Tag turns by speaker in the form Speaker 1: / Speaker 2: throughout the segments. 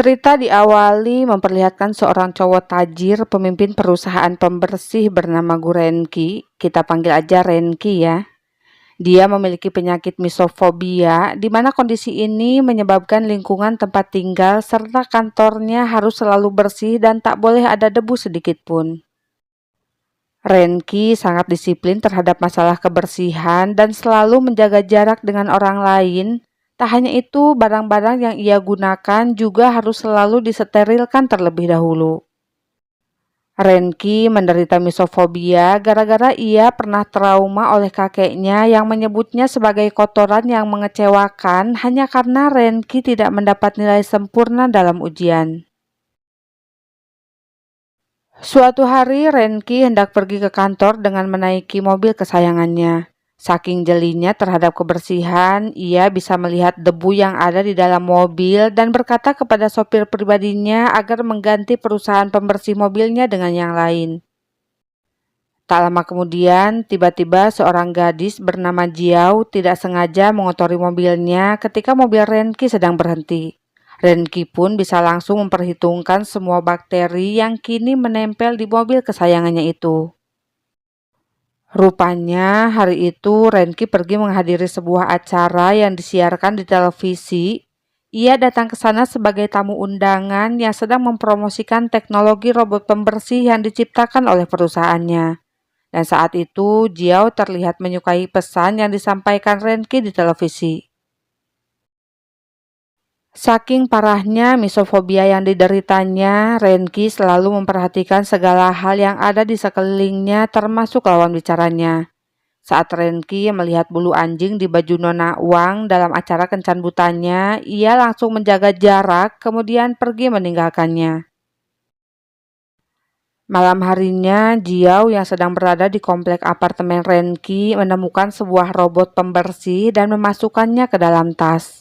Speaker 1: Cerita diawali memperlihatkan seorang cowok tajir, pemimpin perusahaan pembersih bernama Gurenki. Kita panggil aja Renki ya. Dia memiliki penyakit misofobia, di mana kondisi ini menyebabkan lingkungan tempat tinggal serta kantornya harus selalu bersih dan tak boleh ada debu sedikit pun. Renki sangat disiplin terhadap masalah kebersihan dan selalu menjaga jarak dengan orang lain. Tak hanya itu, barang-barang yang ia gunakan juga harus selalu disterilkan terlebih dahulu. Renki menderita misofobia gara-gara ia pernah trauma oleh kakeknya yang menyebutnya sebagai kotoran yang mengecewakan hanya karena Renki tidak mendapat nilai sempurna dalam ujian. Suatu hari Renki hendak pergi ke kantor dengan menaiki mobil kesayangannya. Saking jelinya terhadap kebersihan, ia bisa melihat debu yang ada di dalam mobil dan berkata kepada sopir pribadinya agar mengganti perusahaan pembersih mobilnya dengan yang lain. Tak lama kemudian, tiba-tiba seorang gadis bernama Jiao tidak sengaja mengotori mobilnya ketika mobil Renki sedang berhenti. Renki pun bisa langsung memperhitungkan semua bakteri yang kini menempel di mobil kesayangannya itu. Rupanya hari itu Renki pergi menghadiri sebuah acara yang disiarkan di televisi. Ia datang ke sana sebagai tamu undangan yang sedang mempromosikan teknologi robot pembersih yang diciptakan oleh perusahaannya. Dan saat itu Jiao terlihat menyukai pesan yang disampaikan Renki di televisi. Saking parahnya misofobia yang dideritanya, Renki selalu memperhatikan segala hal yang ada di sekelilingnya termasuk lawan bicaranya. Saat Renki melihat bulu anjing di baju Nona Wang dalam acara kencan butanya, ia langsung menjaga jarak kemudian pergi meninggalkannya. Malam harinya, Jiao yang sedang berada di komplek apartemen Renki menemukan sebuah robot pembersih dan memasukkannya ke dalam tas.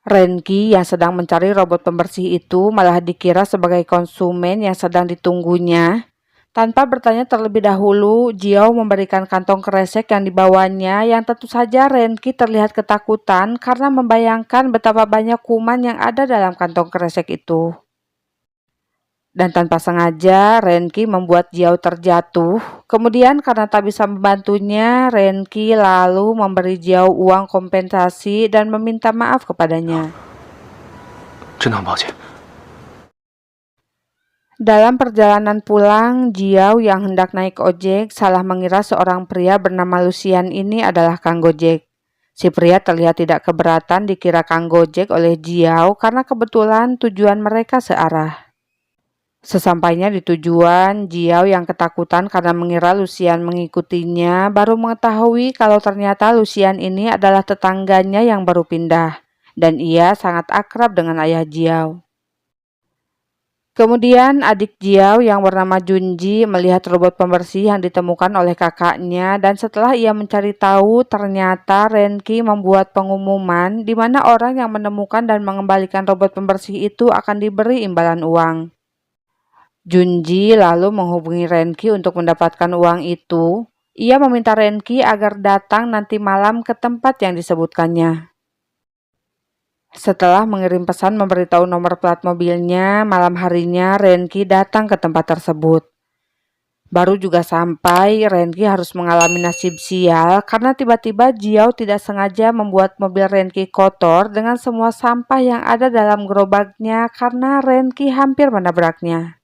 Speaker 1: Renki yang sedang mencari robot pembersih itu malah dikira sebagai konsumen yang sedang ditunggunya. Tanpa bertanya terlebih dahulu, Jiao memberikan kantong kresek yang dibawanya yang tentu saja Renki terlihat ketakutan karena membayangkan betapa banyak kuman yang ada dalam kantong kresek itu. Dan tanpa sengaja Renki membuat Jiao terjatuh. Kemudian karena tak bisa membantunya, Renki lalu memberi Jiao uang kompensasi dan meminta maaf kepadanya. Dalam perjalanan pulang, Jiao yang hendak naik ojek salah mengira seorang pria bernama Lucian ini adalah Kang Gojek. Si pria terlihat tidak keberatan dikira Kang Gojek oleh Jiao karena kebetulan tujuan mereka searah. Sesampainya di tujuan, Jiao yang ketakutan karena mengira Lucian mengikutinya baru mengetahui kalau ternyata Lucian ini adalah tetangganya yang baru pindah dan ia sangat akrab dengan ayah Jiao. Kemudian adik Jiao yang bernama Junji melihat robot pembersih yang ditemukan oleh kakaknya dan setelah ia mencari tahu ternyata Renki membuat pengumuman di mana orang yang menemukan dan mengembalikan robot pembersih itu akan diberi imbalan uang. Junji lalu menghubungi Renki untuk mendapatkan uang itu. Ia meminta Renki agar datang nanti malam ke tempat yang disebutkannya. Setelah mengirim pesan memberitahu nomor plat mobilnya, malam harinya Renki datang ke tempat tersebut. Baru juga sampai, Renki harus mengalami nasib sial karena tiba-tiba Jiao tidak sengaja membuat mobil Renki kotor dengan semua sampah yang ada dalam gerobaknya karena Renki hampir menabraknya.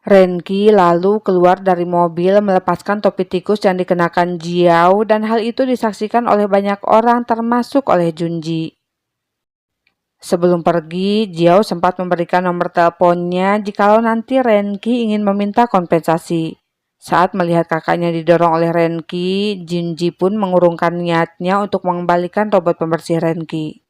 Speaker 1: Renki lalu keluar dari mobil melepaskan topi tikus yang dikenakan Jiao dan hal itu disaksikan oleh banyak orang termasuk oleh Junji. Sebelum pergi, Jiao sempat memberikan nomor teleponnya jikalau nanti Renki ingin meminta kompensasi. Saat melihat kakaknya didorong oleh Renki, Junji pun mengurungkan niatnya untuk mengembalikan robot pembersih Renki.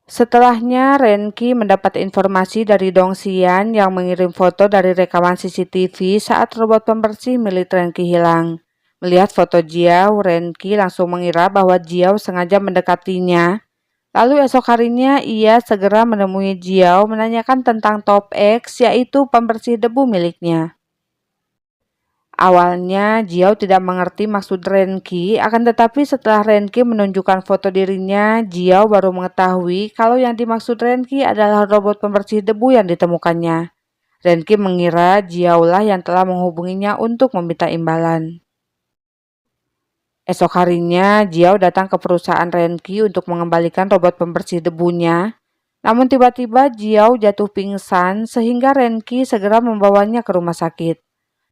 Speaker 1: Setelahnya, Renki mendapat informasi dari Dong Xian yang mengirim foto dari rekaman CCTV saat robot pembersih milik Renki hilang. Melihat foto Jiao, Renki langsung mengira bahwa Jiao sengaja mendekatinya. Lalu esok harinya ia segera menemui Jiao menanyakan tentang Top X, yaitu pembersih debu miliknya. Awalnya Jiao tidak mengerti maksud Renki, akan tetapi setelah Renki menunjukkan foto dirinya, Jiao baru mengetahui kalau yang dimaksud Renki adalah robot pembersih debu yang ditemukannya. Renki mengira Jiao lah yang telah menghubunginya untuk meminta imbalan. Esok harinya, Jiao datang ke perusahaan Renki untuk mengembalikan robot pembersih debunya. Namun tiba-tiba Jiao jatuh pingsan sehingga Renki segera membawanya ke rumah sakit.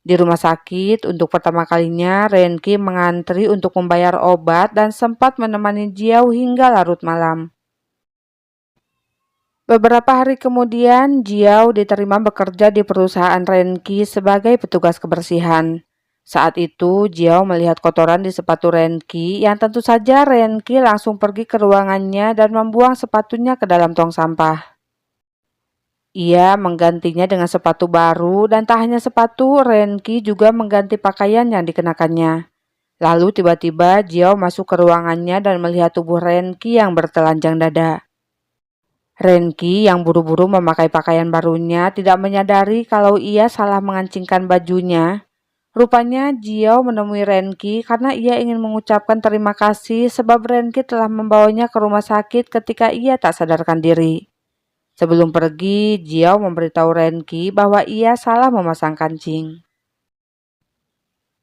Speaker 1: Di rumah sakit, untuk pertama kalinya Renki mengantri untuk membayar obat dan sempat menemani Jiao hingga larut malam. Beberapa hari kemudian, Jiao diterima bekerja di perusahaan Renki sebagai petugas kebersihan. Saat itu, Jiao melihat kotoran di sepatu Renki yang tentu saja Renki langsung pergi ke ruangannya dan membuang sepatunya ke dalam tong sampah. Ia menggantinya dengan sepatu baru dan tak hanya sepatu, Renki juga mengganti pakaian yang dikenakannya. Lalu tiba-tiba Jiao masuk ke ruangannya dan melihat tubuh Renki yang bertelanjang dada. Renki yang buru-buru memakai pakaian barunya tidak menyadari kalau ia salah mengancingkan bajunya. Rupanya Jiao menemui Renki karena ia ingin mengucapkan terima kasih sebab Renki telah membawanya ke rumah sakit ketika ia tak sadarkan diri. Sebelum pergi, Jiao memberitahu Renki bahwa ia salah memasang kancing.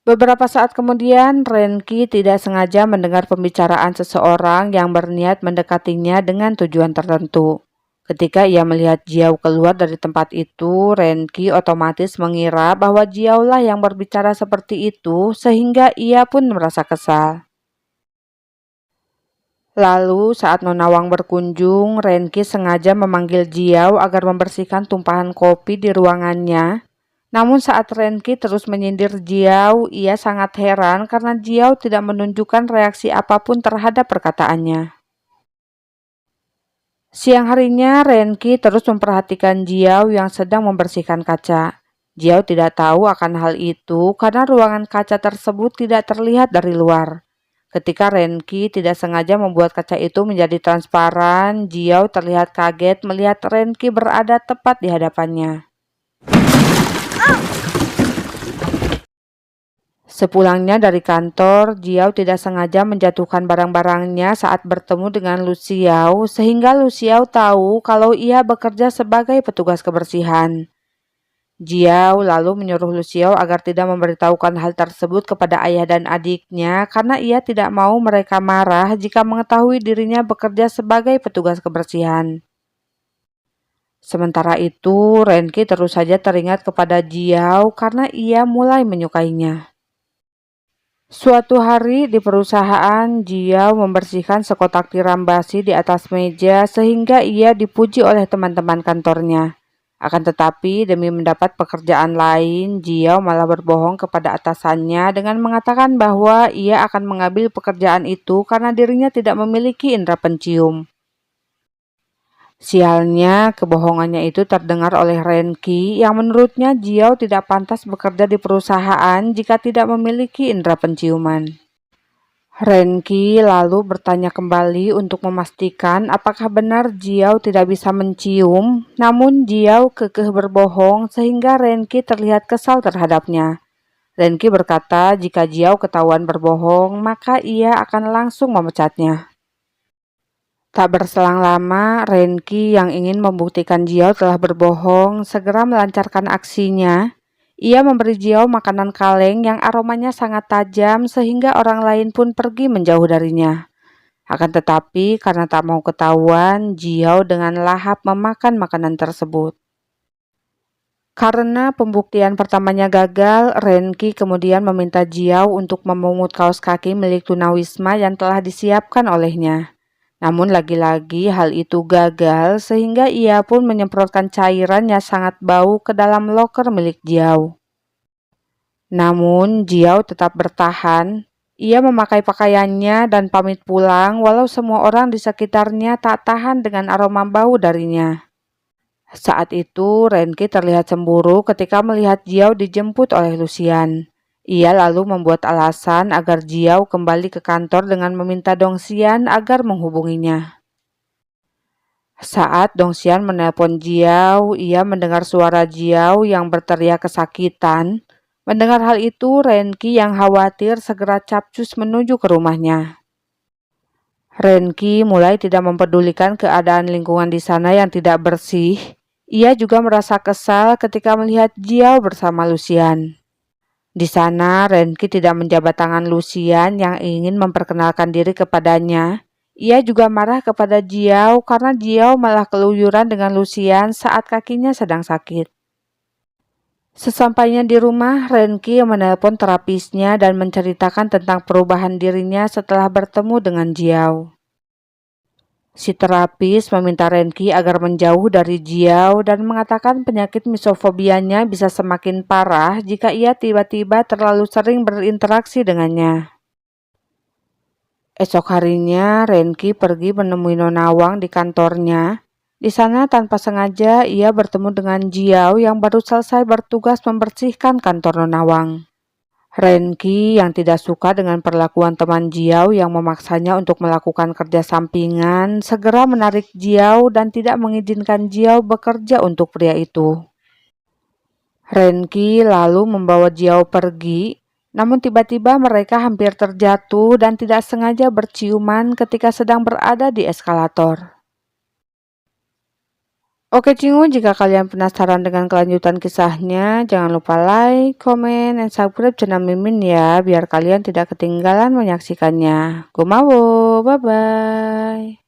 Speaker 1: Beberapa saat kemudian, Renki tidak sengaja mendengar pembicaraan seseorang yang berniat mendekatinya dengan tujuan tertentu. Ketika ia melihat Jiao keluar dari tempat itu, Renki otomatis mengira bahwa Jiao lah yang berbicara seperti itu sehingga ia pun merasa kesal. Lalu saat Nona Wang berkunjung, Renki sengaja memanggil Jiao agar membersihkan tumpahan kopi di ruangannya. Namun saat Renki terus menyindir Jiao, ia sangat heran karena Jiao tidak menunjukkan reaksi apapun terhadap perkataannya. Siang harinya, Renki terus memperhatikan Jiao yang sedang membersihkan kaca. Jiao tidak tahu akan hal itu karena ruangan kaca tersebut tidak terlihat dari luar. Ketika Renki tidak sengaja membuat kaca itu menjadi transparan, Jiao terlihat kaget melihat Renki berada tepat di hadapannya. Sepulangnya dari kantor, Jiao tidak sengaja menjatuhkan barang-barangnya saat bertemu dengan Lu Xiao, sehingga Lu Xiao tahu kalau ia bekerja sebagai petugas kebersihan. Jiao lalu menyuruh Lu Xiao agar tidak memberitahukan hal tersebut kepada ayah dan adiknya karena ia tidak mau mereka marah jika mengetahui dirinya bekerja sebagai petugas kebersihan. Sementara itu, Renki terus saja teringat kepada Jiao karena ia mulai menyukainya. Suatu hari di perusahaan, Jiao membersihkan sekotak tiram basi di atas meja sehingga ia dipuji oleh teman-teman kantornya. Akan tetapi, demi mendapat pekerjaan lain, Jiao malah berbohong kepada atasannya dengan mengatakan bahwa ia akan mengambil pekerjaan itu karena dirinya tidak memiliki indera pencium. Sialnya, kebohongannya itu terdengar oleh Renki yang menurutnya Jiao tidak pantas bekerja di perusahaan jika tidak memiliki indera penciuman. Renki lalu bertanya kembali untuk memastikan apakah benar Jiao tidak bisa mencium, namun Jiao kekeh berbohong sehingga Renki terlihat kesal terhadapnya. Renki berkata jika Jiao ketahuan berbohong, maka ia akan langsung memecatnya. Tak berselang lama, Renki yang ingin membuktikan Jiao telah berbohong segera melancarkan aksinya. Ia memberi Jiao makanan kaleng yang aromanya sangat tajam sehingga orang lain pun pergi menjauh darinya. Akan tetapi karena tak mau ketahuan, Jiao dengan lahap memakan makanan tersebut. Karena pembuktian pertamanya gagal, Renki kemudian meminta Jiao untuk memungut kaos kaki milik tunawisma yang telah disiapkan olehnya. Namun lagi-lagi hal itu gagal sehingga ia pun menyemprotkan cairan yang sangat bau ke dalam loker milik Jiao. Namun Jiao tetap bertahan. Ia memakai pakaiannya dan pamit pulang walau semua orang di sekitarnya tak tahan dengan aroma bau darinya. Saat itu Renki terlihat cemburu ketika melihat Jiao dijemput oleh Lucian. Ia lalu membuat alasan agar Jiao kembali ke kantor dengan meminta Dongxian agar menghubunginya. Saat Dongxian menelpon Jiao, ia mendengar suara Jiao yang berteriak kesakitan. Mendengar hal itu, Renki yang khawatir segera capcus menuju ke rumahnya. Renki mulai tidak mempedulikan keadaan lingkungan di sana yang tidak bersih. Ia juga merasa kesal ketika melihat Jiao bersama Lucian. Di sana, Renki tidak menjabat tangan Lucian yang ingin memperkenalkan diri kepadanya. Ia juga marah kepada Jiao karena Jiao malah keluyuran dengan Lucian saat kakinya sedang sakit. Sesampainya di rumah, Renki menelpon terapisnya dan menceritakan tentang perubahan dirinya setelah bertemu dengan Jiao. Si terapis meminta Renki agar menjauh dari Jiao dan mengatakan penyakit misofobianya bisa semakin parah jika ia tiba-tiba terlalu sering berinteraksi dengannya. Esok harinya, Renki pergi menemui Nona Wang di kantornya. Di sana tanpa sengaja ia bertemu dengan Jiao yang baru selesai bertugas membersihkan kantor Nona Wang. Renki yang tidak suka dengan perlakuan teman Jiao yang memaksanya untuk melakukan kerja sampingan, segera menarik Jiao dan tidak mengizinkan Jiao bekerja untuk pria itu. Renki lalu membawa Jiao pergi, namun tiba-tiba mereka hampir terjatuh dan tidak sengaja berciuman ketika sedang berada di eskalator. Oke Cingu, jika kalian penasaran dengan kelanjutan kisahnya, jangan lupa like, comment, dan subscribe channel Mimin ya, biar kalian tidak ketinggalan menyaksikannya. Gomawo, bye-bye.